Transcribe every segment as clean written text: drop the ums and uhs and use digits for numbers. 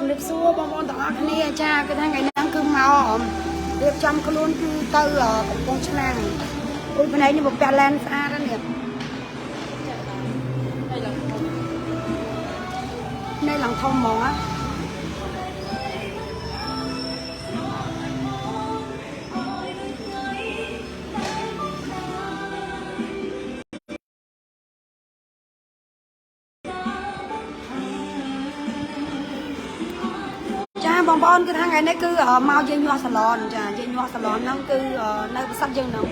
liệp xua bong bóng tỏ kia cha cái thằng ngày đang cưng màu liệp trong cái luôn cứ tư ở con chăn ui bên này như một bè len xa đó nè đây là thông mỏ bong bóng cái thằng ngày này cứ ở mau dây nhoa salon chà dây nhoa salon nó cứ nơi sắp chân đâu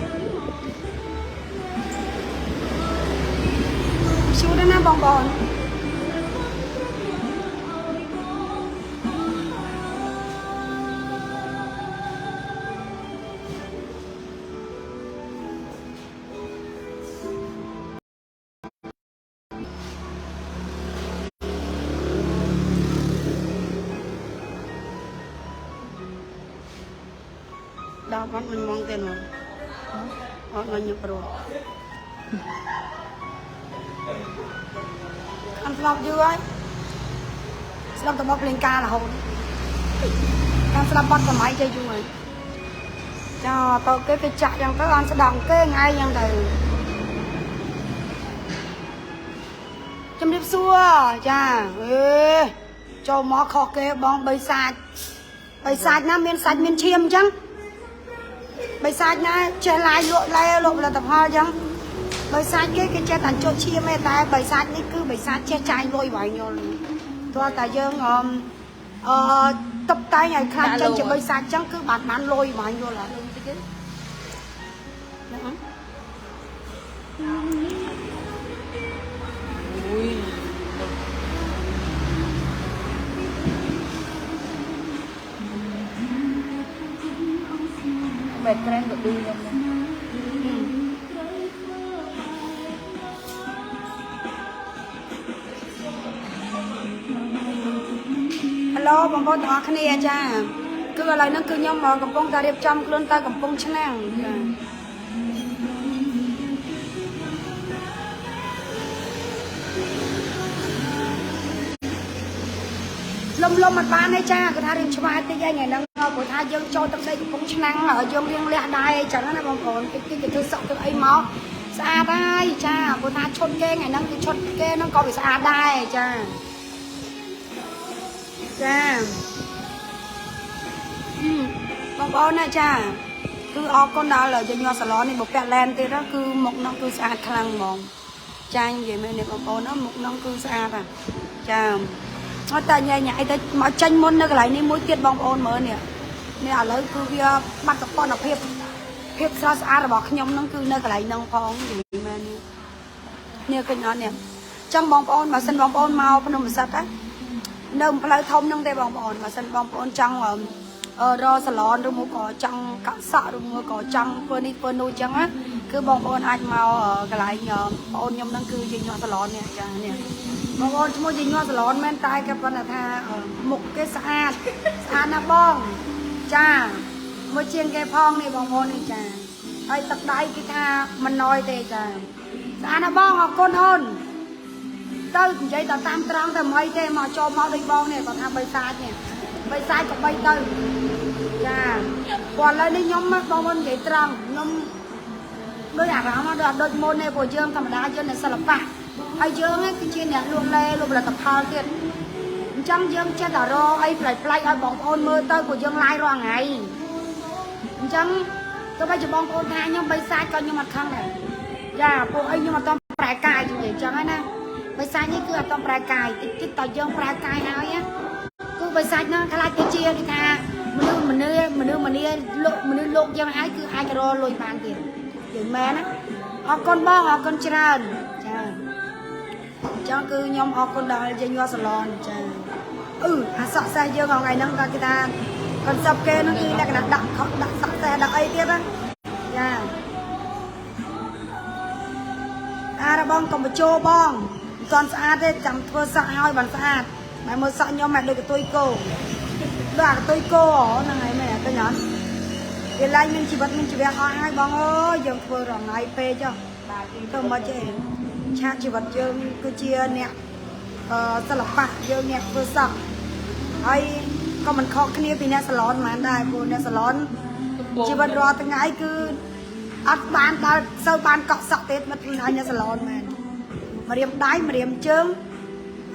chú đó nó bong bóng đau con mình mong tiền rồi nó nhập rồi ăn slap chưa ấy slap tao bóc lên ca là hồn ăn slap bắt vào máy chơi chung rồi cho tao cái chạy rằng các con sẽ đồng cái ngay rằng từ chấm điệp xua cha cho mó khó kê bong bầy sạch nó miên chiêm chăng bầy sạch nó che lại lộ là tập hoa chăng bầy sạch cái che thành chỗ chia mẹ ta bầy sạch đi cứ bầy sạch che chai lôi vài nhau thôi tại dương tập tay ngày khác chân chỉ bầy sạch chẳng cứ bán lôi vài nhau là mệt cái được đi không? Hello, bông bông tỏ khăn nè cha cứ lại nó cứ nhau mà cầm bông ta đẹp trăm luôn ta cầm bông chân nàng lông mặt ban đấy cha cái tha riêng cho ai tới ngày năng của tha dương cho tập đây cũng chức năng ở dương riêng lẹ đai chẳng là bông còn cái tôi sợ cái ấy máu xa đai cha của tha chốt kê ngày năng cái chốt kê nó có bị xa đai cha bông bông này cha cứ con đó là cho nhau salon này một cái len thì đó cứ một năm cứ xa khăn mòn cha như vậy này bông bông nó một năm cứ xa à cha nó ta nhảy tới mà tranh môn nó lại nên mỗi tiết bong ôn mới nè nè ở lấy cứ việc bắt được con học hiệp sao sao bỏ nhom nó cứ nó lại nông phong gì mà nè cái nhỏ nè trong bong ôn mà sân bong ôn màu nó mà sạch á nông lấy thông nông đây bong ôn mà sân bong ôn trong rồi salon rồi mua có trong cạn sọ rồi mua có trong phơi nuôi trắng á cứ bong ôn anh màu ở cái lại nhờ ôn nhom nó cứ gì nhỏ salon nè cha nè bong ôn mua gì nhỏ salon men tai cái phần là tha một cái sạ nó bong cha mua chiên cái phong này bong ôn này cha ai tập đai cái tha mình nói thế cha sạ nó bong học con hơn tới vậy ta tam trăng ta mấy thế mà cho máu đi bong này còn tha bay sai còn bay tới cha còn lên đi nhóm mắt bong ôn vậy trăng nhóm đôi ả mà đôi môn này của dương thầm đá dương này sao là phải ai dương ấy cái chuyện này luôn là tập thao tiền trăm dương chết ở đó ai phải ai bóng ôn mơ tơ của dương lai rồi ngày trăm tôi bây giờ bóng ôn hai nhưng bây sai coi như mặt khăn này dạ cô ấy nhưng mà tao phải cài gì vậy cho hay nè bây sai như cứ là tao phải cài cái tao dương phải cài nói á cứ bây sai nó khai cái chia đi tha mình lộn dương ai cứ ai cái đó lôi bàn tiền tiền mẹ nó họ con bo họ con trơn cho cứ nhóm họ con đòi trên nhoa salon sợ xe chưa vào ngày nâng ra cái ta còn sập kê nó khi là cái đặt sợ xe đặt ấy tiếp á ra bong còn một chô bong còn xa thế chẳng thưa sợ ai bằng xa mày mới sợ nhau mày được cái tôi cô đoạt tôi cô ở này mẹ tôi nhắn thì lại mình chỉ biết hai bong ơi giờ vừa rồi ngày phê cho tôi mà chơi cha chỉ vật dương cứ chia nè sờ lọc bạc dương nè vừa sọc ហើយក៏មិនខកគ្នាពីអ្នកសាឡនមិនដែរព្រោះអ្នកសាឡនជីវិតរាល់ថ្ងៃគឺអត់បានដល់សូវបានកក់សក់ទេមកខ្លួនឯងអ្នកសាឡនមែនម្រាមដៃម្រាមជើង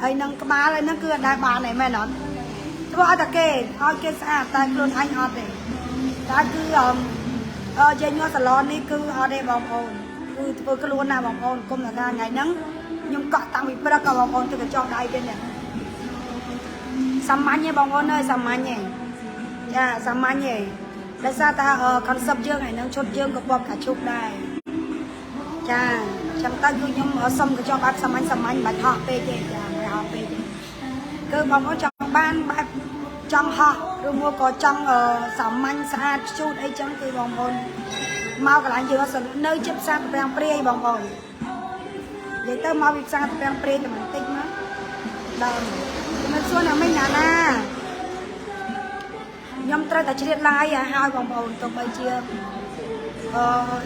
ហើយនឹងក្បាលហើយនឹងគឺអត់ដែរបានទេមែនអត់ធ្វើឲ្យតែគេឲ្យគេស្អាតតែខ្លួនឯងអត់ទេតែគឺយាយញ័រសាឡននេះគឺអត់ទេបងប្អូនគឺធ្វើខ្លួនណាបងប្អូនគុំថាថ្ងៃហ្នឹងខ្ញុំកក់តាំងពីព្រឹកក៏បងប្អូនទៅកញ្ចក់ដៃទេនេះសាមញ្ញទេបងប្អូនអើយសាមញ្ញទេចាសាមញ្ញទេដោយសារតែconcept យើងហ្នឹងឈុតយើងក៏បបកាឈប់ដែរចាចាំតែគឺខ្ញុំសុំកញ្ចក់បែបសាមញ្ញមិនបាច់ហោះពេកទេចាមិនហោះពេកទេគឺបងប្អូនចង់បានបែបចង់ហោះឬមួយក៏ចង់សាមញ្ញស្អាតជូតអីចឹងគឺបងប្អូនមកកន្លែងយើងនៅជិតផ្សារតាពាំងព្រាយបងប្អូននិយាយទៅមកពីផ្សារតាពាំងព្រាយតែបន្តិចមកដើមមិនសួរណាមិនណាខ្ញុំត្រូវតែជ្រៀតឡាយឲ្យបងប្អូនទៅបីជា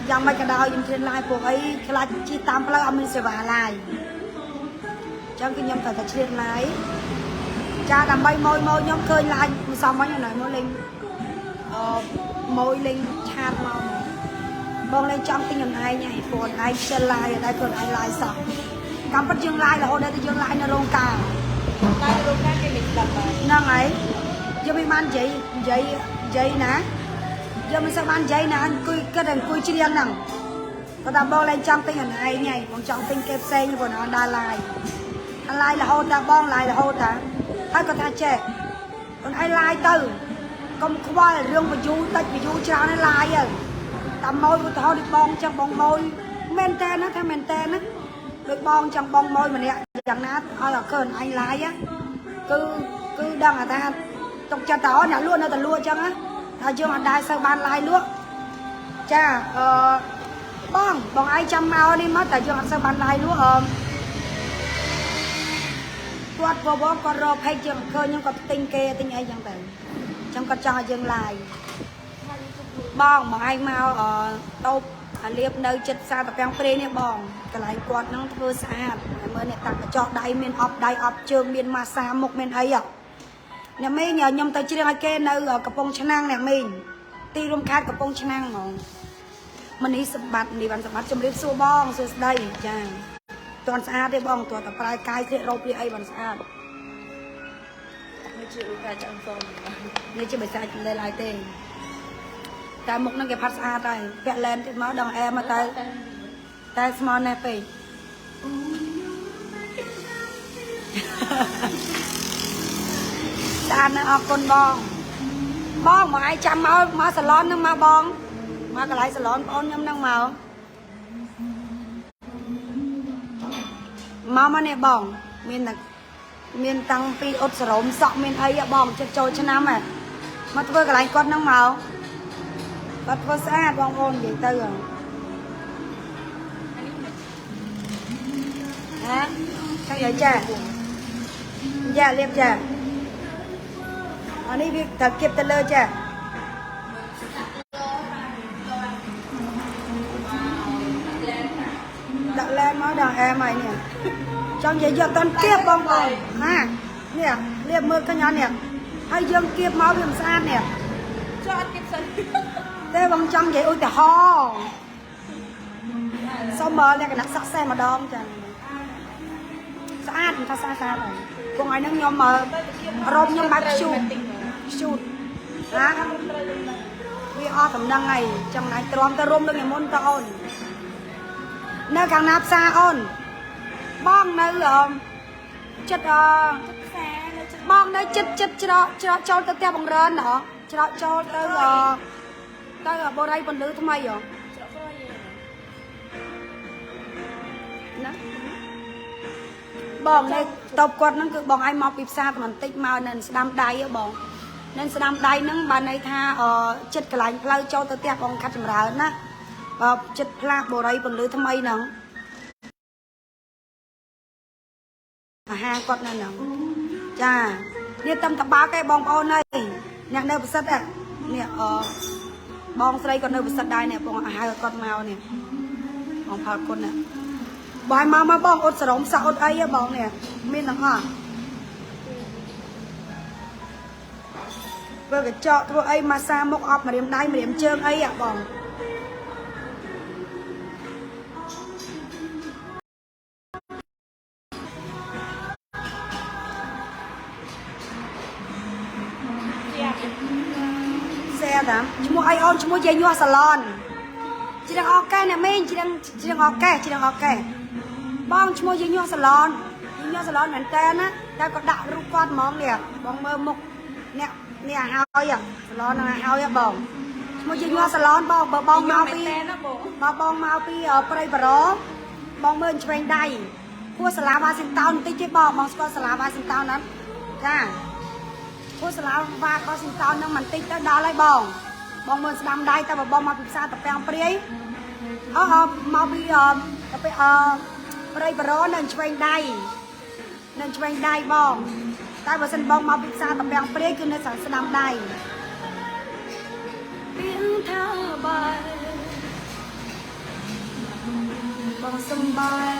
យ៉ាងម៉េចក៏ដោយខ្ញុំជ្រៀតឡាយពួកអីខ្លាចជិះតាមផ្លូវអត់មានសេវាឡាយអញ្ចឹងគឺខ្ញុំត្រូវតែជ្រៀតឡាយចាដើម្បីម៉ួយខ្ញុំឃើញឡាយមិនសមវិញណាមកលេងម៉ួយលេងឆាតមកបងលេងចង់ទិញអនឡាញហើយព្រោះអនឡាញខ្ជិលឡាយតែខ្លួនឯងឡាយសោះកម្មពិតយើងឡាយរហូតដល់យើងឡាយនៅរោងការតែរោងការគេមិនស្ដាប់ហ្នឹងហើយយើងមិនបាននិយាយណាយើងមិនសូវបាននិយាយណាអង្គុយគិតអង្គុយច្រៀងហ្នឹងគាត់ថាបងលេងចង់ទិញអនឡាញហើយបងចង់ទិញគេផ្សេងព្រោះអនឡាញអនឡាញរហូតដល់បងឡាយរហូតដល់ហើយគាត់ថាចេះខ្លួនឯងឡាយទៅកុំខ្វល់រឿងបញ្យូតិចបញ្យូច្រើនហើយឡាយទៅតាមម៉ួយឧទាហរណ៍ដូចបងចឹងបងម៉ួយមែនតើណាថាមែនតើណាដូចបងចឹងបងម៉ួយម្នាក់យ៉ាងណាឲ្យតែឃើញអញឡាយគឺដឹងថាទុកចិត្តតើអ្នកលក់នៅតែលក់ចឹងណាថាយើងអត់ដែរសូវបានឡាយលក់ចាបងឯងចាំមកនេះមកតែយើងអត់សូវបានឡាយលក់គាត់បងគាត់រកផេកយើងឃើញខ្ញុំគាត់ទិញគេទិញអីចឹងទៅចឹងគាត់ចង់ឲ្យយើងឡាយបងឯងមកតូបអាលៀបនៅចិត្តផ្សារតាពាំងព្រៃនេះបងកន្លែងគាត់ហ្នឹងធ្វើស្អាតមើលអ្នកតាកញ្ចក់ដៃមានអប់ដៃអប់ជើងមានម៉ាស្សាមុខមានអីអ្នកមីងខ្ញុំទៅច្រៀងឲ្យគេនៅកំពង់ឆ្នាំងអ្នកមីងទីរួមខេត្តកំពង់ឆ្នាំងហ្មងមនីសម្បត្តិនេះបានសម្បត្តិជំរាបសួរបងសួស្ដីចាតន់ស្អាតទេបងតើប្រើកាយគ្រាករោពីអីបានស្អាតនេះជារូបកាយចង់សូមនេះជាបិសាចលើឡើយទេតែមុខហ្នឹងគេផាត់ស្អាតហើយពាក់ឡែនទៀតមកដងអែមកតែស្មោណែពេកស្អាតណាស់អរគុណបងមកឯងចាំមកសាឡនហ្នឹងមកបងមកកន្លែងសាឡនបងអូនខ្ញុំហ្នឹងមកនេះបងមានតាំងពីអ៊ុតសរោមសក់មានអីបងចិត្តចូលឆ្នាំហ៎មកធ្វើកន្លែងគាត់ហ្នឹងមកគាត់ធ្វើស្អាតបងប្អូននិយាយទៅហ៎ចង់និយាយចាលៀបចាអានេះវាត្រូវគៀបទៅលើចាដាក់ឡែនមកដល់អែមហើយនេះចង់និយាយយកតន់គៀបបងប្អូនណានេះលៀបមើលឃើញអត់នេះហើយយើងគៀបមកវាមិនស្អាតនេះចុះអត់គៀបសិនតែបងចង់និយាយឧទាហរណ៍សុំមើលលក្ខណៈសក់សេះម្ដងចាស្អាតមិនថាស្អាតហើយគង់ឲ្យនឹងខ្ញុំរោមខ្ញុំបែបខ្ជូតណាវាអស់តំណឹងហើយចង់ណៃទ្រាំទៅរុំដូចមុនតអូននៅខាងណាផ្សារអូនបងនៅចិត្តបងនៅចិត្តច្រកចូលទៅផ្ទះបង្រើនហ៎ច្រកចូលទៅបរិយពន្លឺថ្មីហ៎ណាបងនៅតបគាត់ហ្នឹងគឺបងឯងមកពីផ្សារតែបន្តិចមកនៅស្ដាំដៃហ៎បងនៅស្ដាំដៃហ្នឹងបានន័យថាចិត្តកន្លែងផ្លូវចូលទៅផ្ទះបងខាត់ចម្រើនណាចិត្តផ្លាកបរិយពន្លឺថ្មីហ្នឹងអាហារគាត់នៅហ្នឹងចានេះតំតបាកឯបងប្អូនអើយអ្នកនៅប្រសិទ្ធនេះបងស្រីគាត់នៅប្រសិទ្ធដែរនេះបងហៅគាត់មកនេះបងផលគុណណាបងមកបងអ៊ុតសរោមសាក់អ៊ុតអីបងនេះមានទាំងអស់ ធ្វើកញ្ចក់ធ្វើអីម៉ាសាមុខអប់ម្រាមដៃម្រាមជើងអីអាបងតាមឈ្មោះអីអូនឈ្មោះយាយញ័រសាឡនជីដឹងអកែអ្នកមេងជីដឹងអកែបងឈ្មោះយាយញ័រសាឡនមែនតើណាតែក៏ដាក់រូបគាត់ហ្មងនេះបងមើលមុខអ្នកនេះឲ្យសាឡនហ្នឹងឲ្យបងឈ្មោះយាយញ័រសាឡនបងបើបងមកពីព្រៃបរោបងមើលឆ្វេងដៃគួរសាឡាវ៉ាស៊ីនតោនបន្តិចទេបងស្គាល់សាឡាវ៉ាស៊ីនតោនហ្នឹងចាគួរសាឡាវ៉ាស៊ីនតោនហ្នឹងបន្តិចទៅដល់ហើយបងមើលស្ដាំដៃតែបងមកពីផ្សារតាពាំងព្រាយមកពីព្រៃបរោនៅឆ្វេងដៃបងតែបើសិនបងមកពីផ្សារតាពាំងព្រាយគឺនៅស្ដាំដៃពីថាបាយបងសំបាយ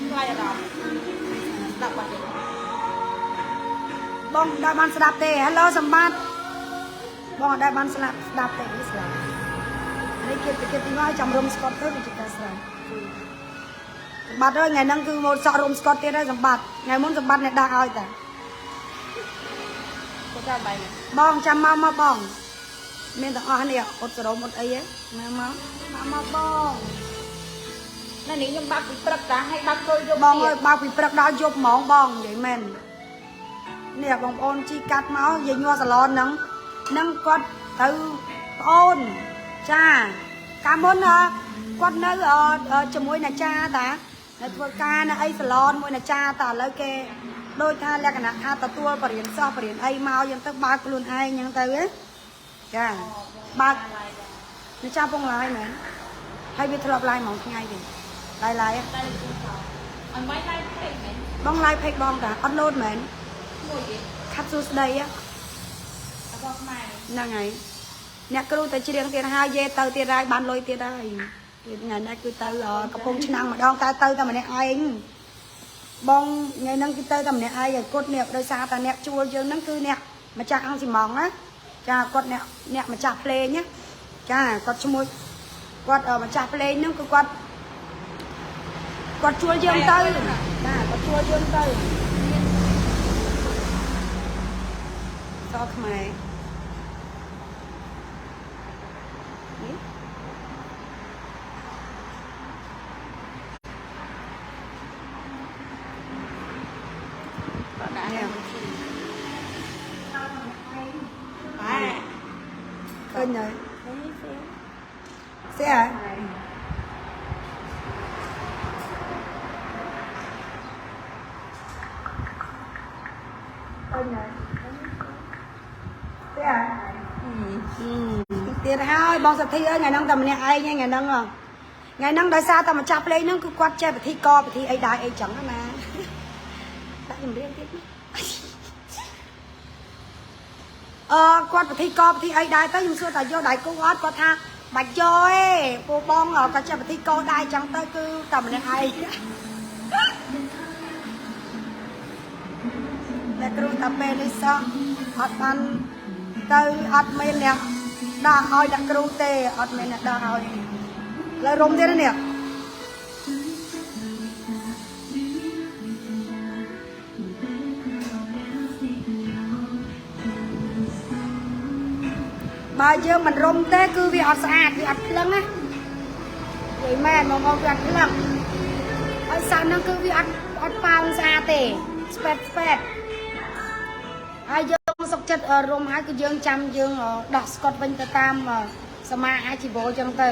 ខ្លាយដល់ដាក់បាត់បងដែលបានស្ដាប់ទេ Hello សម្បត្តិបងដែលបានស្ដាប់ទេស្ដាប់នេះគេទីមកចាំរុំស្កតទៅវាជាការស្ដាប់សម្បត្តិហើយថ្ងៃហ្នឹងគឺមកសក់រុំស្កតទៀតហើយសម្បត្តិថ្ងៃមុនសម្បត្តិអ្នកដាក់ឲ្យតាគាត់ចាំបាយបងចាំមកបងមានទាំងអស់នេះអត់សរមអត់អីហ្នឹងមកបងនៅនេះខ្ញុំបាក់ពីព្រឹកតាឲ្យបាក់ចូលយប់បងអើយបាក់ពីព្រឹកដល់យប់ហ្មងបងនិយាយមែននេះបងប្អូនជីកាត់មកយាយញ័រសាឡនហ្នឹងគាត់ទៅប្អូនចាកាលមុនគាត់នៅជាមួយណាចាតានៅធ្វើការនៅអីសាឡនមួយណាចាតាឥឡូវគេដូចថាលក្ខណៈថាទទួលបរិញ្ញាសោះបរិញ្ញាអីមកយ៉ាងទៅបើកខ្លួនឯងហ្នឹងទៅចាបើកណាចាពងឡាយមែនហើយវាធ្លាប់ឡាយហ្មងថ្ងៃទេឡាយអត់មិនឡាយពេកមែនបងឡាយពេកបងតាអត់ឡូតមែនមួយទេខាត់សួស្ដីបងខ្មែរហ្នឹងហើយអ្នកគ្រូទៅច្រៀងទៀតហើយយេទៅទៀតហើយបានលុយទៀតហើយថ្ងៃនេះគឺទៅកំពង់ឆ្នាំងម្ដងតែទៅតែម្នាក់ឯងបងថ្ងៃហ្នឹងគឺទៅតែម្នាក់ឯងឲ្យគាត់នេះដោយសារតែអ្នកជួលយើងហ្នឹងគឺអ្នកម្ចាស់អង្គស៊ីម៉ងណាចាគាត់អ្នកម្ចាស់ភ្លេងណាចាគាត់ឈ្មោះគាត់ម្ចាស់ភ្លេងហ្នឹងគឺគាត់ជួលយើងទៅចាគាត់ជួលយើងទៅសខ្មែរឃើញហើយស្អាតឃើញហើយស្អាតទៀតហើយបងសទ្ធីអើយថ្ងៃហ្នឹងតែម្នាក់ឯងថ្ងៃហ្នឹងដោយសារតែម្ចាស់ភ្លេងហ្នឹងគឺគាត់ចេះពិធីកពិធីអីដែរអីចឹងណាដាក់ចម្រៀងទៀតគាត់ពិធីកពិធីអីដែរទៅខ្ញុំសួរថាយកដៃគូអត់គាត់ថាបាច់យកទេពូបងគាត់ចេះពិធីកដែរចឹងទៅគឺតែម្នាក់ឯងតែគ្រូតាពេលនេះសោះអត់បានទៅអត់មានអ្នកដាក់ឲ្យអ្នកគ្រូទេអត់មានអ្នកដាក់ឲ្យលើរុំទៀតនេះបើយើងមិនរុំទេគឺវាអត់ស្អាតវាអត់ភ្លឹងណានិយាយមែនមកវាអត់ភ្លឹងហើយសាំហ្នឹងគឺវាអត់ប៉ោងស្អាតទេស្ពែតហើយយើងសុកចិត្តរុំហើយគឺយើងចាំយើងដោះស្កុតវិញទៅតាមសមាអាជីវោចឹងទៅ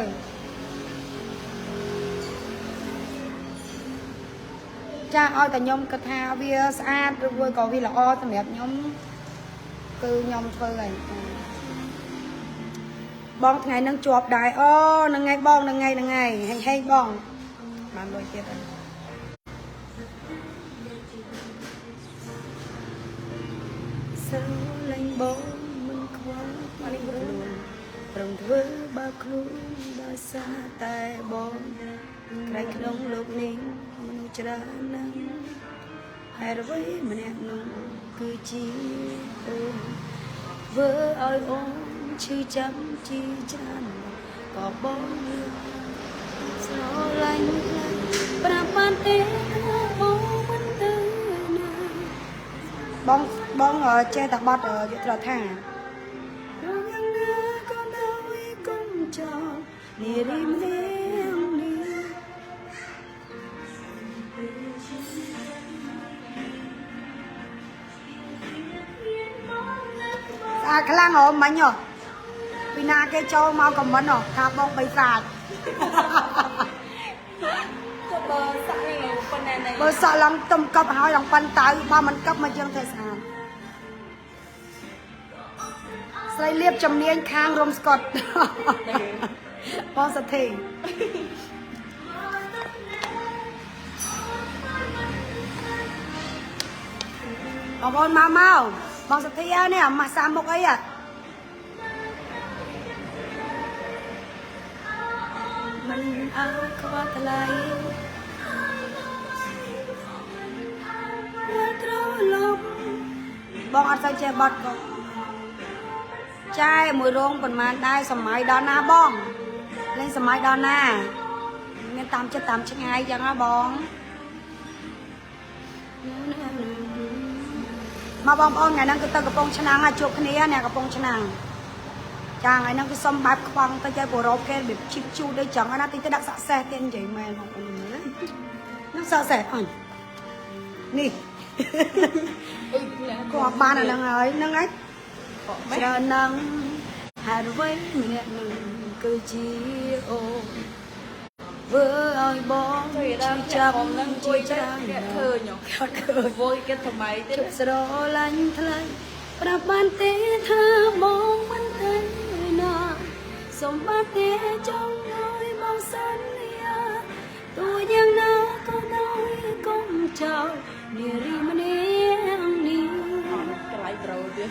ចាឲ្យតែខ្ញុំគិតថាវាស្អាតឬក៏វាល្អសម្រាប់ខ្ញុំគឺខ្ញុំធ្វើហើយបងថ្ងៃហ្នឹងជាប់ដែរអូហ្នឹងថ្ងៃបងហ្នឹងថ្ងៃហេងបងបានលុយទៀតហើយសើលេងបងមិនខ្វល់មកនេះព្រមធ្វើ ធ្វើបើខ្លួនដោយសារតែបងក្រៃក្នុងលោកនេះមនុស្សច្រើនណាស់ហើយអ្វីម្នាក់នោះគឺជាអូនធ្វើឲ្យអូនឈឺចាំជីច្រើនក៏បងស្រឡាញ់ប្រាប់បានទេបងមិនទៅណាបងចេះតែបត់យកត្រថាយ៉ាងណាក៏ដោយកុំចោលនារីម្នាក់នេះស្អាតខ្លាំងហ៎មិញហ៎ពីណាគេចូលមកខមមិនហ៎ថាបងបីស្អាត ก็เบอร์สักยังไงคนนั้น បើសក់ឡើងទំកប់ហើយឡើងប៉ាន់តៅបើមិនកប់មកយើងទៅស្អាតស្រីលៀបចំនួនខាងរំស្កុតបងសទ្ធីបងប្អូនមកបងសទ្ធីនេះអាម៉ាស់សាមុខអីមិនអើខ្វះថ្លៃបងអត់ទៅចេះបត់ក៏ចាយមួយរោងប៉ុន្មានដែរសម័យដល់ណាបងលេងសម័យដល់ណាមានតាមចិត្តតាមឆ្ងាយចឹងណាបងមកបងប្អូនថ្ងៃហ្នឹងគឺទៅកំពង់ឆ្នាំងជួបគ្នាអ្នកកំពង់ឆ្នាំងចាថ្ងៃហ្នឹងគឺសុំបែបខ្វង់ទៅចែកបរោគេរបៀបជីកជូរដូចចឹងណាតិចទៅដាក់សាក់សេះទៀតនិយាយមែនបងប្អូនមើលហ្នឹងសាក់សេះអញនេះ có ba là nâng ấy nâng ấy chờ nâng hai với mẹ mình cứ chi ô vừa ơi bó chỉ chăm chỉ chăm thơ nhở vui cái thầm máy chụp sờ lạnh thay đạp bàn té tha bóng mắt thấy nà sống bát té trong ngôi màu xanh lia tôi nhang nào có nói công chào địa ri mà ném đi cái lại rồi đi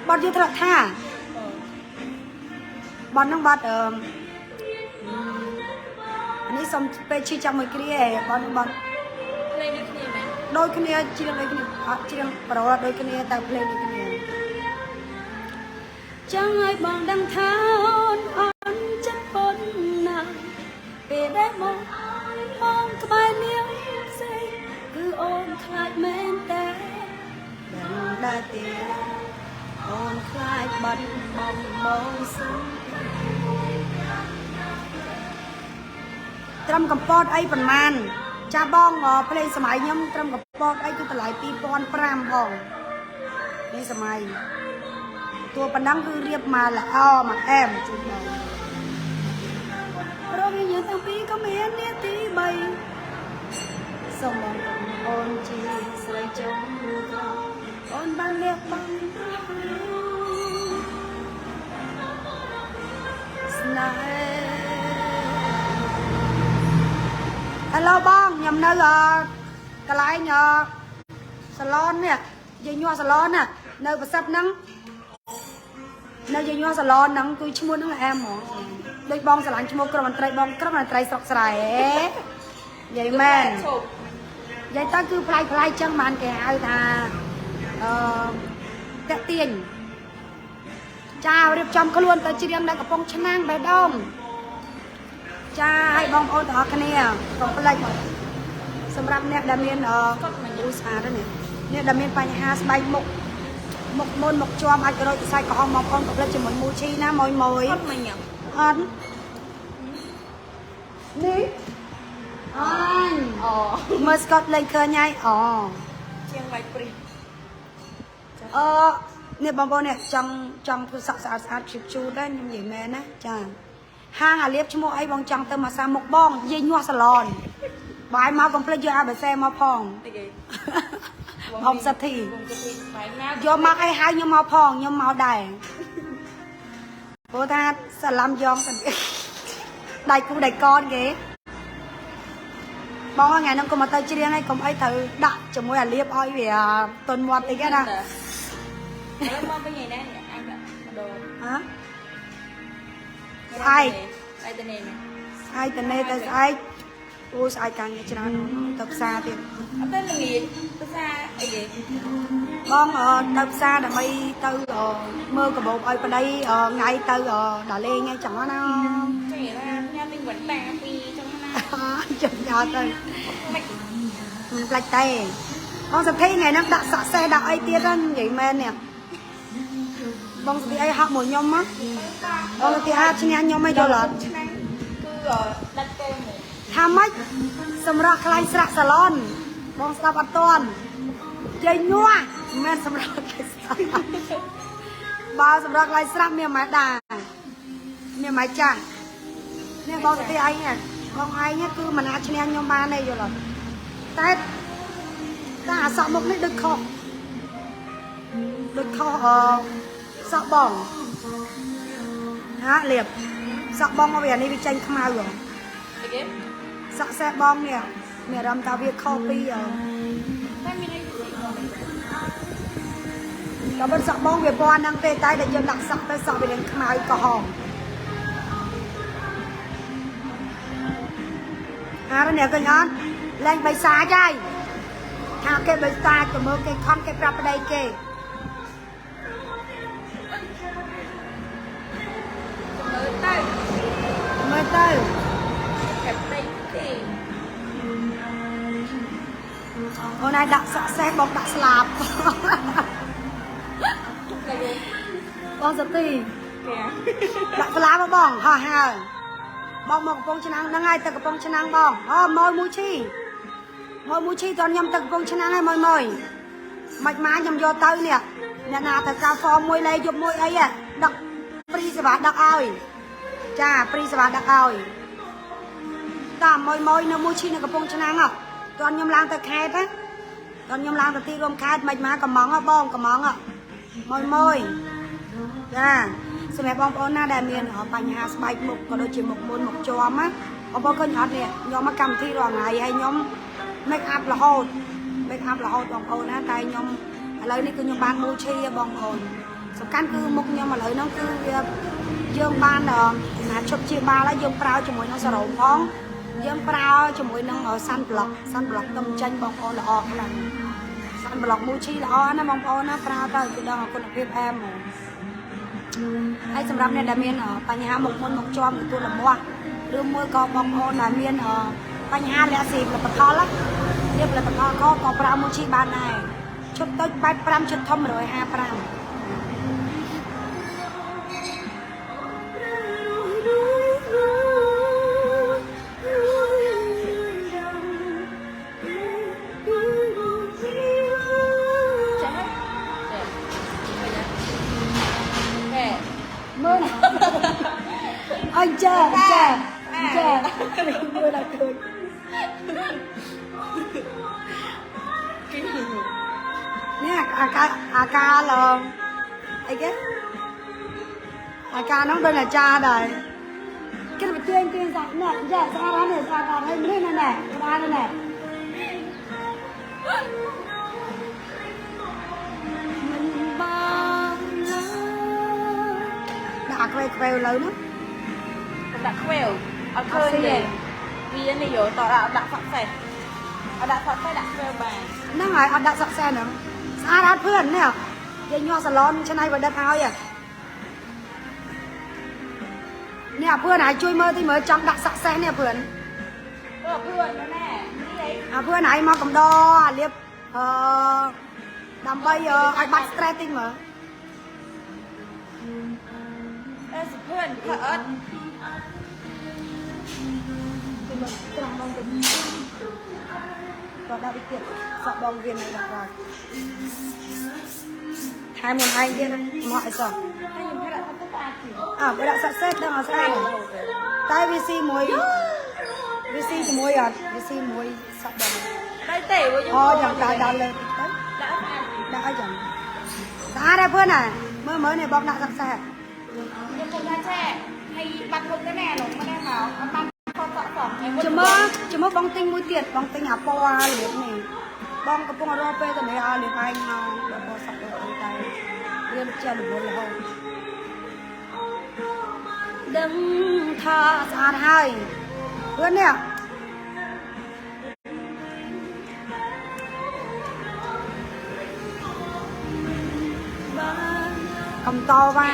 bật vô thật tha bật nó bật anh ấy xong pe chi trong mấy cái bật lên cái này mày đôi cái này chỉ là mấy cái này chỉ là bảo là đôi cái này tạo lên cái này chẳng ai bằng đăng thao on chất phun nào về đây mong cái bài miếng say cứ ôm khai men té đằng đa tiền ôm khai bật bong bong xuống trâm cầm pot ấy phần man cha bong play สมัยខ្ញុំត្រឹមកំពតអីគឺតម្លៃ 2005 ផងនេះសម័យតួប៉ុណ្ណឹងគឺរៀបមកល្អមកអែមជូនបងរកយើងទាំងពីរក៏មាននាទី3សូមបងអូនជាស្រីចុងអូនបានលះបង់ស្នេហ៍ Hello បងខ្ញុំនៅកន្លែងសាឡននេះយាយញ័រសាឡនណានៅប្រសិទ្ធហ្នឹងនៅយាយញ័រសាឡនហ្នឹងគឺឈ្មោះហ្នឹងអែមហ្មងដូចបងស្រឡាញ់ឈ្មោះក្រុមមន្ត្រីបងក្រុមមន្ត្រីស្រុកស្រែនិយាយមែននិយាយទៅគឺផ្លាយចឹងបានគេហៅថាតាក់ទាញចារៀបចំខ្លួនទៅច្រៀងនៅកំពង់ឆ្នាំងបេះដូង ចាឲ្យបងប្អូនទាំងអស់គ្នាកុំភ្លេចសម្រាប់អ្នកដែលមានស្អាតនេះអ្នកដែលមានបញ្ហាស្បែកមុខមុនមុខជាប់អាចរោគខ្សែក្រហមបងប្អូនកុំភ្លេចជាមួយមូឈីណាមួយអត់មិញអត់នេះអញមើលស្កតលេងឃើញហើយជាងបាយព្រីនេះបងប្អូននេះចង់ធ្វើសក់ស្អាតជូតដែរខ្ញុំនិយាយមែនណាចា ហាងអាលៀបឈ្មោះអីបងចង់ទៅមកសាមុខបងយាយញ័រសាឡនបាយមកកុំភ្លេចយកអាបេសែមកផងបងសទ្ធីយកមកឲ្យហៅខ្ញុំមកផងខ្ញុំមកដែរព្រោះថាសាឡាំយ៉ងទៅដៃគូដៃកនគេបងថ្ងៃហ្នឹងកុំមកទៅច្រៀងឲ្យកុំអីត្រូវដាក់ជាមួយអាលៀបឲ្យវាទន់មាត់តិចណា មកវិញថ្ងៃណាអញដាក់ដូរ ហ៎ ai តែទៅនេះ ai tên này tên ai ôi ai càng nghe chán tập xa thì អត់ទៅល្ងាចភាសាអីគេ បងទៅផ្សារដើម្បីទៅមើលកាបូបឲ្យប្តីថ្ងៃទៅដល់លេងថ្ងៃចឹងណា ចេះថាខ្ញុំមានវ៉ាន់តាពីចឹងណា ចឹងយកទៅ មិន មិនផ្លាច់ទេបងសទ្ធីថ្ងៃហ្នឹងដាក់សាក់សេះដាក់អីទៀតហ្នឹងនិយាយមែននេះបងសទ្ធីអីហាក់មួយខ្ញុំមកបងសទ្ធីហាក់ឈ្នះខ្ញុំអីយល់អត់ ឆ្នាំគឺដាច់កូនមក ថាម៉េចសម្រាប់ខ្លាញ់ស្រាក់សាឡនបងស្ដាប់អត់ទាន់ចេញញ័រមិនមែនសម្រាប់គេស្ដាប់បើសម្រាប់ខ្លាញ់ស្រាក់មានម៉ែដាមានម៉ែចាស់នេះបងសទ្ធីឯងនេះបងឯងគឺមិនអាចឈ្នះខ្ញុំបានទេយល់អត់តែអាសក់មុខនេះដូចខុសសក់បងហាលៀបសក់បងមកវានេះវាចេញខ្មៅហ៎ អីគេ សក់សេះបងនេះមានអារម្មណ៍ថាវាខុសពី តែមានអីទៅ ក៏មិនសក់បងវាពណ៌ហ្នឹងទេតែដែលយើងដាក់សក់ទៅសក់វានឹងខ្មៅក្រហមអារនេះឃើញអត់លែងបិសាចហើយថាគេបិសាចទៅមើលគេខំគេប្រាប់ប្តីគេ មើលទៅ មើលទៅ តែផ្ទៃទេ អូនឯងដាក់សក់សេះបងដាក់ស្លាប់ តែយើង បងសទី គេ ដាក់ស្លាប់ហ៎បងហោះហើយបងមកកំពង់ឆ្នាំងហ្នឹងហើយទៅកំពង់ឆ្នាំងបងម៉ួយមួយឈីតខ្ញុំទៅកំពង់ឆ្នាំងហើយម៉ួយមិនម៉ាខ្ញុំយកទៅនេះអ្នកណាទៅកាហ្វមមួយលេយប់មួយអីដឹកព្រីសេវាដឹកឲ្យចាព្រីសេវាដឹកឲ្យតាមម៉ួយនៅមួយឈីនៅកំពង់ឆ្នាំងហ៎តខ្ញុំឡើងទៅខេត្តណាតខ្ញុំឡើងទៅទីរួមខេត្តមិនម៉ាកំងហ៎បងកំងហ៎ម៉ួយចាសម្រាប់បងប្អូនណាដែលមានបញ្ហាស្បែកមុខក៏ដូចជាមុខមុនមុខជាប់ណាបងប្អូនឃើញអត់នេះខ្ញុំមកកម្មវិធីរាល់ថ្ងៃហើយខ្ញុំ make up រហូតបងប្អូនណាតែខ្ញុំឥឡូវនេះគឺខ្ញុំបានមួយឈីបងប្អូនសំខាន់គឺមុខខ្ញុំឥឡូវហ្នឹងគឺវាយើងបានអាឈប់ជាបាលហើយយើងប្រើជាមួយនឹងសារ៉ូមផងយើងប្រើជាមួយនឹងសាន់ប្លុកទៅចេញបងប្អូនល្អខ្លាំងសាន់ប្លុកមួយឈីល្អណាបងប្អូនណាប្រើទៅគឺដល់គុណភាពអែមហ្មង ហើយសម្រាប់អ្នកដែលមានបញ្ហាមុខមុនមុខជាប់ទទួលលំបាកឬមួយក៏បងប្អូនដែលមានបញ្ហាលាក់ស៊ីផលិតផលនេះផលិតផលក៏ប្រើមួយឈីបានដែរឈុតតូច85ឈុតធំ155 មើលអញចាមើលដល់ឃើញនេះអាការឡងអីគេអាការនោះដូចអាចារ្យដែរគេទៅទាញសាក់នេះចាស្អាតនេះស្អាតហើយនេះណែស្អាតណែមិនបានដាក់ខ្វែលើនោះ ដាក់ខ្វែវអត់ឃើញទេវានេះយកតដាក់ផាក់សេះអត់ដាក់ផាក់សេះដាក់ខ្វែវបាន ហ្នឹងហើយអត់ដាក់សក់សែនហ្នឹងស្អាតអត់เพื่อนនេះគេញ័រសាឡនឆ្នៃបដិទ្ធហើយនេះเพื่อนហើយជួយមើលទីមើលចង់ដាក់សក់សែននេះเพื่อน เพื่อนណែនេះអី เพื่อนហើយមកកំដរអាលៀបដើម្បីឲ្យបាត់ stress តិចមើល เพื่อนเพื่อน ត្រង់បងទៅក៏ដាក់វិទៀតសក់បងវានៅដល់ហើយថែមមួយឯងទៀតមកអីសោះ ហើយខ្ញុំថាដាក់ទៅស្អាតទៀត បើដាក់សក់សេះដឹងអត់ស្អាតតែវាស៊ីជាមួយអត់វាស៊ីមួយសក់បង តែទេវិញ យ៉ាងដល់លើតិចទៅ ដាក់ស្អាត ដាក់ឲ្យចឹងស្អាតហើយเพื่อนណាមើលនេះបងដាក់សក់សេះ ខ្ញុំពុំថាឆែហើយបាត់មុខទៅណែលោកមកណែមកអត់បានខកសក់សក់ ចាំមើលបងទិញមួយទៀតបងទិញអាពណ៌លៀបនេះបងកំពុងរកពេលទៅនេះឲ្យលៀបឯងមកបងសក់ទៅតែរៀនជារវល់រហូត ដឹងថាស្អាតហើយเพื่อนเนี่ยកំតว่า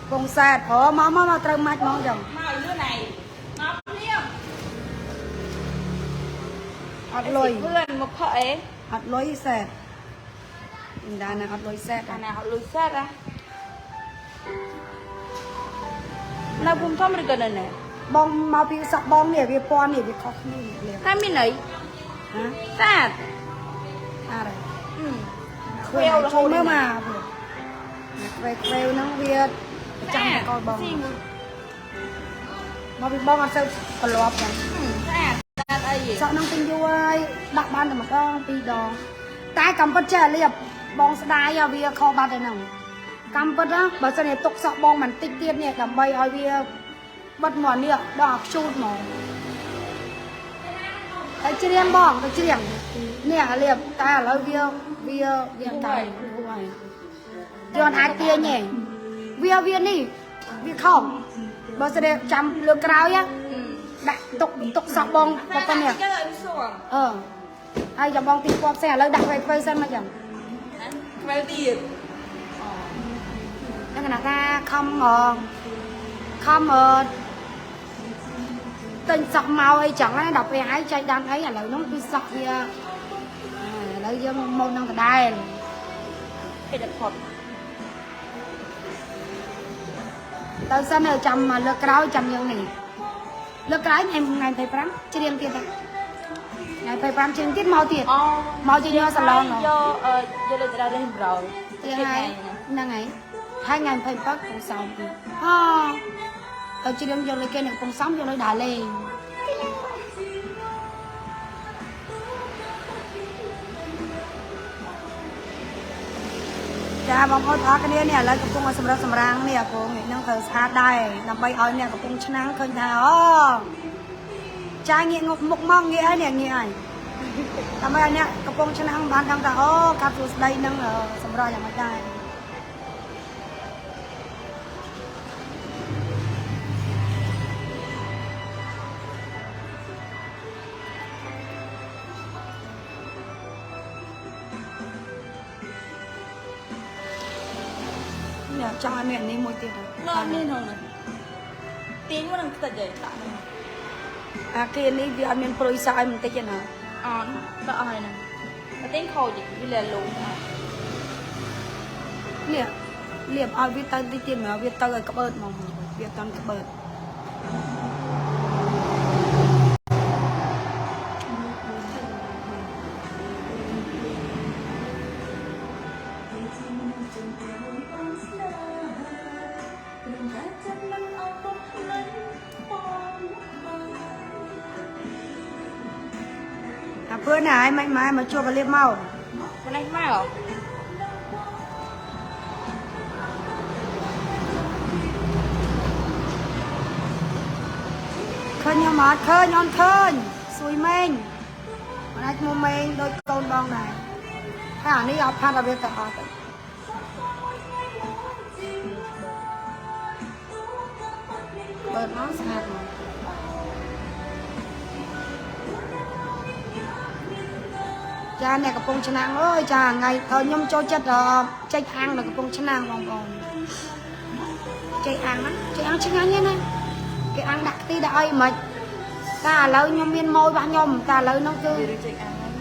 ពងសែតអូមកត្រូវម៉ាច់ហ្មងចឹង Mau lứa này. Mau liêm. អត់លុយ Vươn một khởi. អត់លុយសែតមិនដែរណាអត់លុយសែត Cả nào họ lùi sát ra. Nào cùng thơm rồi gần này. បងមកពីសក់បងនេះវាពណ៌នេះវាខុសគ្នាលៀប Hai miền ấy. ណា Sát. អរ Ừ. ខ្វែវរហូតមើលមកខ្វែវហ្នឹងវាចាំកលបង Xì. មកពីបងអត់សូវប្រឡប់ចឹង Ừ. Sát. Sát ấy gì? សក់ហ្នឹងពេញយូរហើយដាក់បានតែម្ដងពីរដងតែកំពិតចេះលៀបបងស្ដាយវាខុសបាត់ឯហ្នឹងកំពិតណាបើសិនជាទុកសក់បងបន្តិចទៀតនេះដើម្បីឲ្យវាបិទមកនេះដល់ខ្ជូតហ្មងតែច្រៀងបងទៅច្រៀងនេះលៀបតែឥឡូវវាតែគួរហើយយកអាចទាញទេវានេះវាខំបើសិនជាចាំលើកក្រោយ Ừ. ដាក់ទុកសក់បងប៉ុណ្ណឹង Cái lời xuống. ហើយចាំបងទីពណ៌ផ្សេងឥឡូវដាក់ខ្វែសិនមកចឹង Quay tiền. ហ្នឹងគេថាខំទិញសក់មកអីចឹងណាដល់ពេលហើយចែកដាំអីឥឡូវហ្នឹងគឺសក់វាឥឡូវយើងមកនឹងដដែល Cái đặt phật. ទៅសិនចាំលើកក្រោយចាំយើងនេះលើកក្រោយថ្ងៃ25ច្រៀងទៀតហ្នឹងថ្ងៃ25ច្រៀងទៀតមកទៀត Mau cho nhau salon rồi. Vô lên ra đây rồi. ទៀតហើយហ្នឹងហើយហើយថ្ងៃ27កំសោមទៀតទៅច្រៀងយកលេខគេនៅកំសោមយកលេខដើរលេងចាបងប្អូនអរគ្នានេះឥឡូវកំពុងឲ្យសម្រាប់សម្រាំងនេះបងហ្នឹងត្រូវស្អាតដែរដើម្បីឲ្យអ្នកកំពុងឆ្នាំងឃើញថាចាងាកមុខមកងាកហើយនេះងាកហើយដើម្បីឲ្យអ្នកកំពុងឆ្នាំងបានដឹងថាកាប់សួស្ដីនឹងសម្រាប់យ៉ាងម៉េចដែរចង់ឲ្យមាននេះមួយទៀត Nó nên không này. Tiếng nó đang tật vậy tại này. អាគេនេះវាអត់មានប្រួយសក់ឲ្យបន្តិចទេណា Đó này nè. Nó tiếng khôi chỉ vì là lùn. នេះលាបឲ្យវាទៅតិចទៀតមកវាទៅឲ្យក្បឺតហ្មងវាអត់ក្បឺតเพื่อนไหนไม่มาช่วยกันเรียบเมา Cái này mai hả? ឃើញមកឃើញអូនឃើញសួយម៉េងមិនអាចមកម៉េងដូចកូនបងដែរហើយអានេះអត់ផាត់ឲ្យវាទៅអត់ទៅបើមកស្អាតមកចាអ្នកកំពុងឆ្នាំងអើយចាថ្ងៃខ្ញុំចូលចិត្តចេកអាំងនៅកំពុងឆ្នាំងបងប្អូនចេកអាំងហ្នឹងចេកអាំងឆ្ងាញ់ណាស់គេអាំងដាក់ខ្ទិះដាក់អីមិនតែឥឡូវខ្ញុំមានម៉ួយរបស់ខ្ញុំតែឥឡូវហ្នឹងគឺ Đi chạy ăn ấy.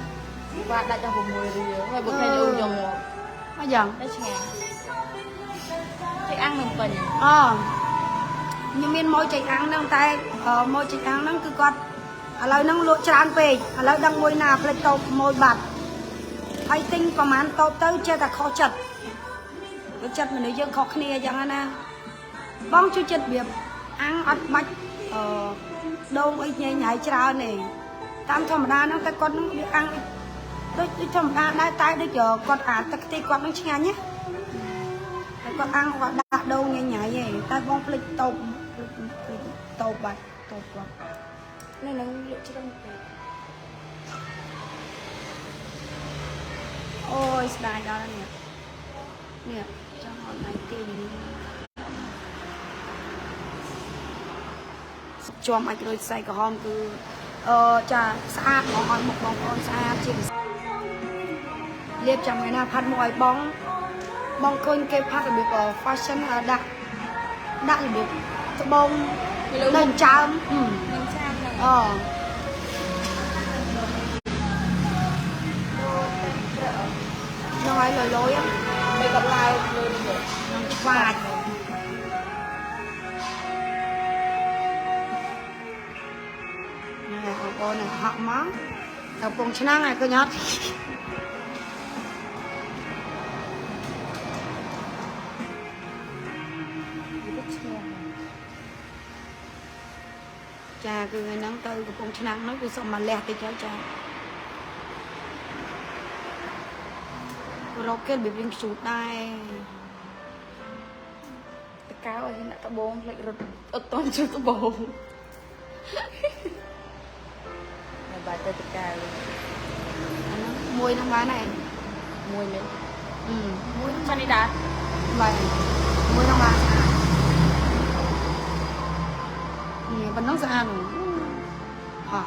Và đặt cho hùng mùi đi. Ngày bữa nay ưu dùng một. មកយ៉ាង Đấy chè. Chạy ăn mình cần. ខ្ញុំមានម៉ួយចេកអាំងហ្នឹងតែម៉ួយចេកអាំងហ្នឹងគឺគាត់ឥឡូវហ្នឹងលក់ច្រើនពេកឥឡូវដឹងមួយណាផ្លេចតូបម៉ួយបាត់ហើយទិញប្រហែលតូបទៅចេះតែខុសចិត្តចិត្តមនុស្សយើងខុសគ្នាអញ្ចឹងណាបងជួយចិត្តវាអាំងអត់បាច់ដូងអីញ៉ៃញ៉ៃច្រើនទេតាមធម្មតាហ្នឹងតែគាត់ហ្នឹងវាអាំងដូចធម្មតាដែរតែដូចគាត់អាទឹកខ្ទិះគាត់ហ្នឹងឆ្ងាញ់ណាតែគាត់អាំងគាត់ដាក់ដូងញ៉ៃញ៉ៃទេតែបងភ្លេចតូបបាត់តូបគាត់ Này nó liệu cho đông tế. អូយស្ដាយដល់នេះចង់អ này tiền cho anh rồi xài cả hôm cứ trà xa nó hỏi một bóng con xa chỉ liệp chẳng ngày nào phát mọi bóng bóng khơi kêu phát là được fashion đặt là được bông nền chạm nói lời lối á mày gặp lại và này con này họ máu tập cùng chân này cơ nhát cha cứ ngày nắng tư của cùng chân nó cứ xong mà lẹt thì cháu cha rocket bị viên sụt đây cáo ở hiện tại tao bông lại rụt ở toàn chưa tao bông này bà tao cao mùi nó bán này mùi mình mùi cho đi đá vậy mùi nó bán vẫn nóng ra rồi hả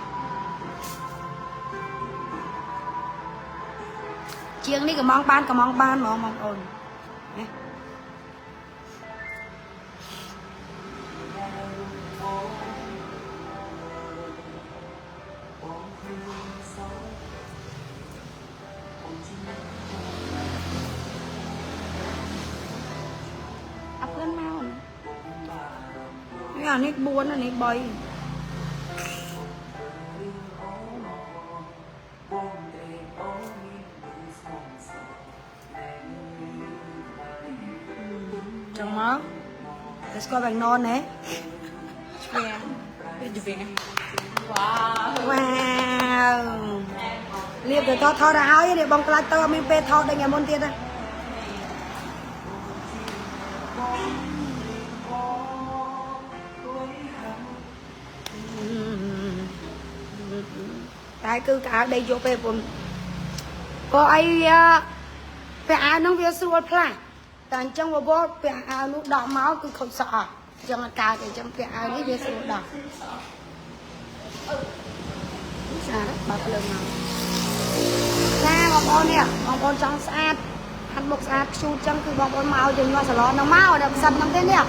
chiêng đi cái món ban mà mong ồn ấp lên mau này nít buồn là nít bay trong máu let's go bằng non nè yeah wow wow liệp để thọ ra áo để bong lại tao mình pe thọ đây ngày môn tiền đây tại cứ cả đây vô pe bùm có ai pe áo nó về sửa pla tại trong bộ bó pe áo nó đỏ máu cứ không sợ chẳng là cả để trong pe áo nó về sửa đỏ sao đó bạc lưng nào ra bong bóng trong sát hắn một sát chu trong cứ bong bóng màu dừng qua salon nó màu đậm sầm năm thế nè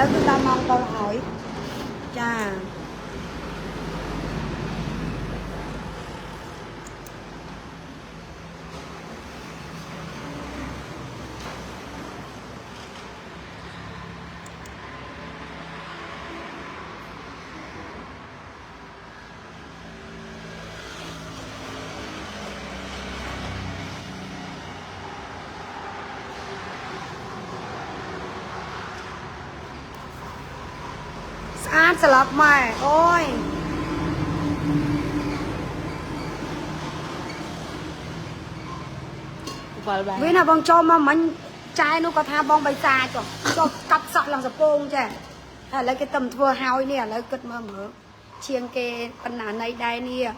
แล้วคือตามองตอนหอยจ้าสลับใหม่โอ้ยวินาบองโจมมามันใจนูก็ทาบองใบซาจ้ะก็กัดสักหลังสะโพงจ้ะแล้วcái tầm thua haoเนี่ยแล้วก็มาเหมือเชียงเกปัญหาในใดเนี่ย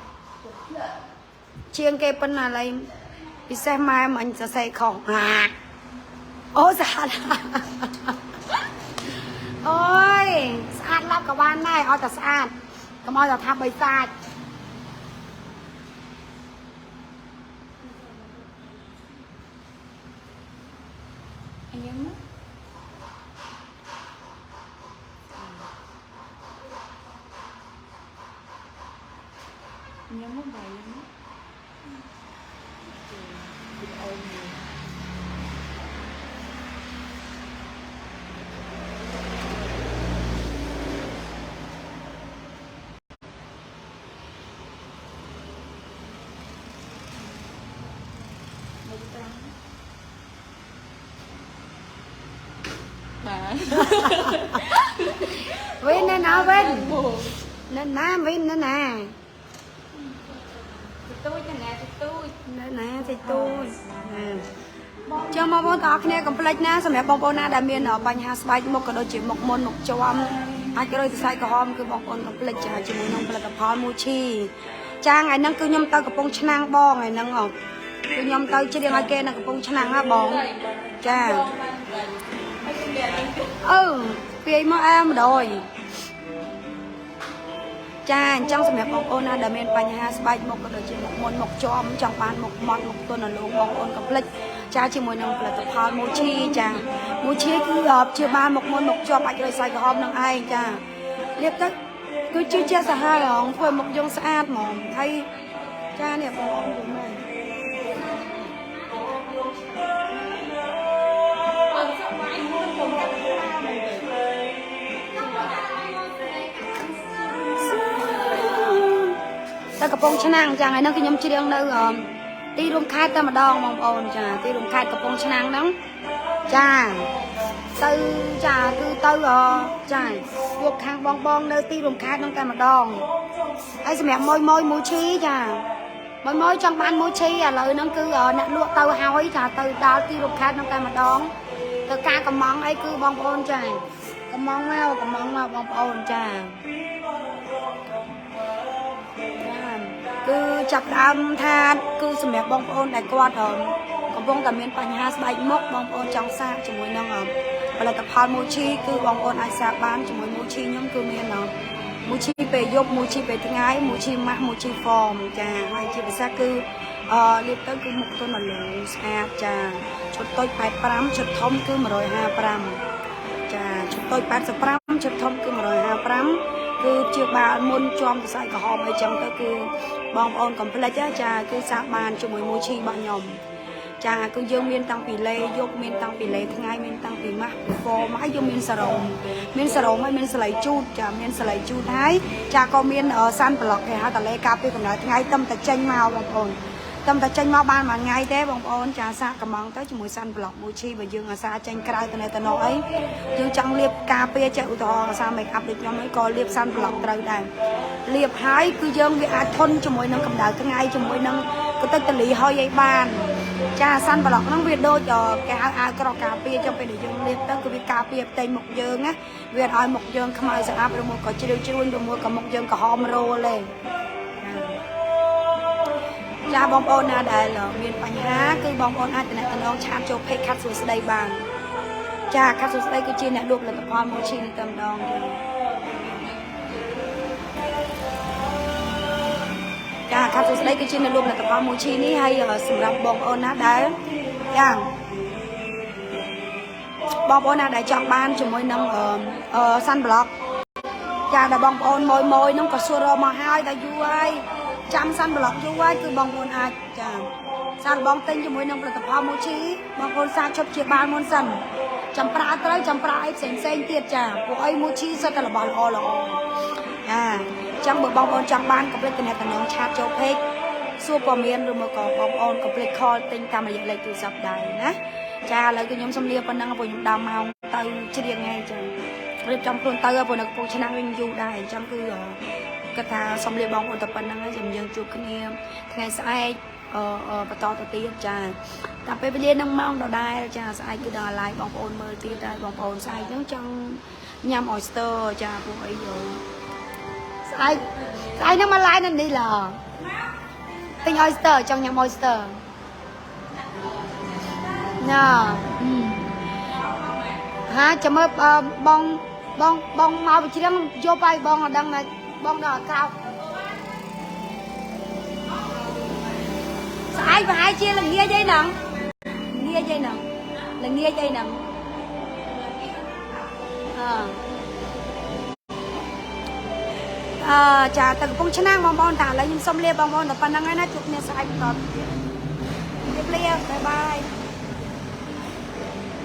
เชียงเกปัญหาอะไรพี่แซ่มามันจะใส่ของโอ้สาดโอ้ยสะอาดรับกับบ้านได้เอาแต่สะอาดก็มาจะทำใบสะอาดอันยังมั้ยยังมั้ยใบยังมั้ย Vin nè nào Vin nên ná Vin nữa nè tôi cho nè tôi nè thì tôi cho mà bọn tao kia complete naสำหรับបងប្អូនណាដែលមានបញ្ហាស្បែកមុខក៏ដូចជាមុខមុនមុខជាប់អាចក៏ដូចជាស្បែកក្រហមគឺបងប្អូន complete ចាជាមួយនឹងផលិតផលមូឈីចាថ្ងៃហ្នឹងគឺខ្ញុំទៅកំពង់ឆ្នាំងបងថ្ងៃហ្នឹងគឺខ្ញុំទៅច្រៀងឲ្យគេនៅកំពង់ឆ្នាំងណាបងចាពាយមកអែម្ដងចាអញ្ចឹងសម្រាប់បងប្អូនណាដែលមានបញ្ហាស្បែកមុខក៏ដូចជាមុខមុនមុខជាប់ចង់បានមុខម៉ត់មុខទន់រលោងបងប្អូនកុំភ្លេចចាជាមួយនឹងផលិតផលមូឈីចាមូឈីគឺជាបានមុខមុនមុខជាប់អាចរយស្បែកក្រហមនឹងឯងចាលាបទៅគឺជាសាហាវហ្មងធ្វើមុខយើងស្អាតហ្មងហើយចានេះបងប្អូនយល់មែនតែកំពង់ឆ្នាំងចាថ្ងៃហ្នឹងគឺខ្ញុំច្រៀងនៅទីរួមខេត្តតែម្ដងបងប្អូនចាទីរួមខេត្តកំពង់ឆ្នាំងហ្នឹងចាទៅចាគឺទៅចាពួកខាងបងនៅទីរួមខេត្តហ្នឹងតែម្ដងហើយសម្រាប់មួយឈីចាមួយចង់បានមួយឈីឥឡូវហ្នឹងគឺអ្នកលក់ទៅហើយចាទៅដល់ទីរួមខេត្តហ្នឹងតែម្ដងទៅការកំងអីគឺបងប្អូនចាកំងមកបងប្អូនចាគឺចាប់ដើមថាគឺសម្រាប់បងប្អូនដែលគាត់កំពុងតែមានបញ្ហាស្បែកមុខបងប្អូនចង់សាកជាមួយនឹងផលិតផលមូឈីគឺបងប្អូនអាចសាកបានជាមួយមូឈីខ្ញុំគឺមានមូឈីពេលយប់មូឈីពេលថ្ងៃមូឈីម៉ាស់មូឈីហ្វមចាហើយជាពិសេសគឺលាបទៅគឺមុខទន់រលោងស្អាតចាឈុតតូច85ឈុតធំគឺ155ចាឈុតតូច85ឈុតធំគឺ155គឺជាបាលមុនជាប់ខ្សែក្រហមអីចឹងទៅគឺបងប្អូនកុំភ្លេចចាគឺសាកបានជាមួយមូឈីរបស់ខ្ញុំចាគឺយើងមានតាំងពីលេយប់មានតាំងពីលេថ្ងៃមានតាំងពីម៉ាស់ពីហ្វមហើយយើងមានសារ៉ូមហើយមានស្លៃជូតចាមានស្លៃជូតហើយចាក៏មានសាន់ប្លុកគេហៅតាលេកាពីកម្ដៅថ្ងៃទឹមតែចេញមកបងប្អូនតែចេញមកបានមួយថ្ងៃទេបងប្អូនចាសាកកំងទៅជាមួយសាន់ប្លុកមួយឈីបើយើងអាសាចេញក្រៅទៅនៅតំណអីយើងចង់លាបការពារចេះឧទាហរណ៍អាសា make up ដូចខ្ញុំអីក៏លាបសាន់ប្លុកត្រូវដែរលាបហើយគឺយើងវាអាចធន់ជាមួយនឹងកម្ដៅថ្ងៃជាមួយនឹងកតិចតលីហើយឲ្យបានចាសាន់ប្លុកហ្នឹងវាដូចគេហៅអាវក្រោកការពារចាំពេលដែលយើងលាបទៅគឺវាការពារផ្ទៃមុខយើងណាវាឲ្យមុខយើងខ្មៅស្អាតឬមួយក៏ជ្រាវជ្រួញឬមួយក៏មុខយើងក្រហមរោលទេចាបងប្អូនណាដែលមានបញ្ហាគឺបងប្អូនអាចតំណងឆាតចូល page ខាត់សួស្ដីបានចាខាត់សួស្ដីគឺជាអ្នកលក់ផលិតផលមូឈីនេះតែម្ដងចាខាត់សួស្ដីគឺជាអ្នកលក់ផលិតផលមូឈីនេះហើយសម្រាប់បងប្អូនណាដែលចាបងប្អូនណាដែលចង់បានជាមួយនឹងសាន់ប្លុកចាដែលបងប្អូនមួយហ្នឹងក៏សួររកមកហើយតែយូរហើយចាំសាន់ប្លុកយូរហើយគឺបងប្អូនអាចចាសាន់បងទិញជាមួយនឹងផលិតផលមូឈីបងប្អូនសាកជប់ជាបាលមុនសិនចាំប្រើត្រូវចាំប្រើអីផ្សេងទៀតចាពួកអីមូឈីសិតតែរបស់ល្អចាចាំបើបងប្អូនចង់បានកុំភ្លេចតំណងឆាតចូល page សួរព័ត៌មានឬមកក៏បងប្អូនកុំភ្លេច call ទិញតាមរយៈលេខទូរស័ព្ទដែរណាចាឥឡូវគឺខ្ញុំសូមលាប៉ុណ្ណឹងព្រោះខ្ញុំដល់ម៉ោងទៅច្រៀងថ្ងៃចឹងរៀបចំខ្លួនទៅព្រោះនៅកំពង់ឆ្នាំងវិញយូរដែរអញ្ចឹងគឺគាត់ថាសូមលាបងប្អូនតែប៉ុណ្្នឹងហើយយើងជួបគ្នាថ្ងៃស្អែកបន្តទៅទៀតចាតែពេលវេលានឹងម៉ោងដដែលចាស្អែកគឺដល់ live បងប្អូនមើលទៀតហើយបងប្អូនស្អែកហ្នឹងចង់ញ៉ាំ oyster ចាពួកអីយល់ស្អែកហ្នឹងមក live នៅនេះឡទិញ oyster ចង់ញ៉ាំ oyster ណាហាចាំមើលបងមកវិជ្រាមយកបាយបងអត់ដឹងណាបងដល់ក្រៅស្អែកប្រហែលជាល្ងាចអីហ្នឹងល្ងាចអីហ្នឹងចាទៅកំពង់ឆ្នាំងបងប្អូនតាឥឡូវខ្ញុំសុំលាបងប្អូនតែប៉ុណ្្នឹងហើយណាជួបគ្នាស្អែកបន្តទៀតលាបាយ